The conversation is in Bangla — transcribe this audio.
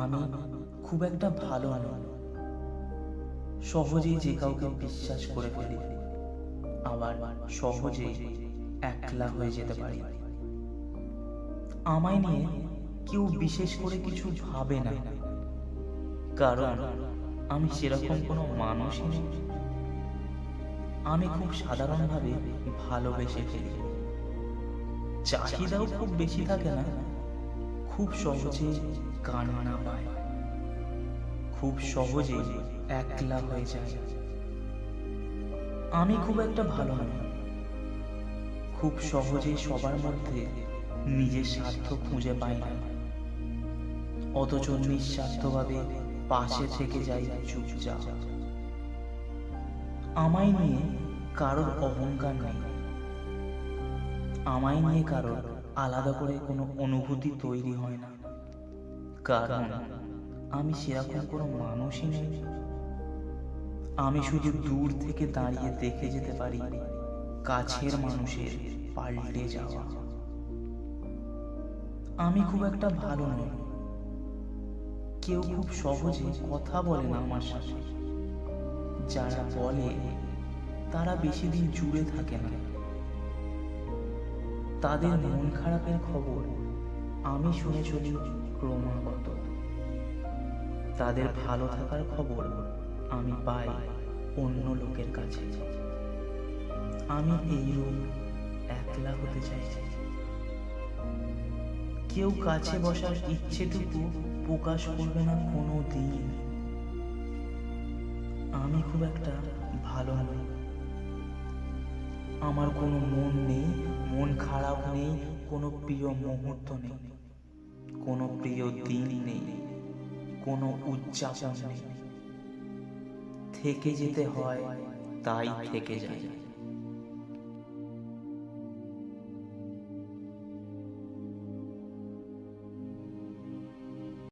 আমি খুব একটা ভালো নই। সহজেই যে কাউকে বিশ্বাস করে ফেলি, আবার সহজেই একলা হয়ে যেতে পারি। আমায় নিয়ে কেউ বিশেষ করে কিছু ভাবে না, কারণ আমি সেরকম কোনো মানুষই নই। আমি খুব সাধারণভাবে ভালোবেসে ফেলি। চাহিদাও খুব বেশি থাকে না, খুব সহজে কান্না পায়, খুব সহজে একলা হয়ে যায়। আমি খুব একটা ভালো নই, খুব সহজেই সবার মধ্যে নিজের স্বার্থ খুঁজে পাই না, অথচ নিঃস্বার্থভাবে পাশে থেকে যাই চুপচাপ। আমায় নিয়ে কারোর অহংকার নেই, আমায় নিয়ে কারোর আলাদা করে কোনো অনুভূতি তৈরি হয় না, কারণ আমি সেরকম কোনো মানুষই নই। আমি শুধু দূর থেকে দাঁড়িয়ে দেখে যেতে পারি কাছের মানুষের পাল্টে যাওয়া। আমি খুব একটা ভালো নই, কেউ খুব সহজে কথা বলে না আমার সাথে। যারা বলে তারা বেশি দিন জুড়ে থাকে না। তাদের মন খারাপের খবর আমি শুনে চলি ক্রমাগত। তাদের ভালো থাকার খবর আমি পাই অন্য লোকের কাছে। আমি এইরূপ একলা হতে চাইছি। কেউ কাছে বসার ইচ্ছেটুকু প্রকাশ করবে না কোনো দিন। আমি খুব একটা ভালো নই। আমার কোনো মন নেই, মন খারাপ নেই, কোনো প্রিয় মুহূর্ত নেই, কোনো প্রিয় দিন নেই, কোনো উদযাপন নেই। থেকে যেতে হয় তাই থেকে যায়।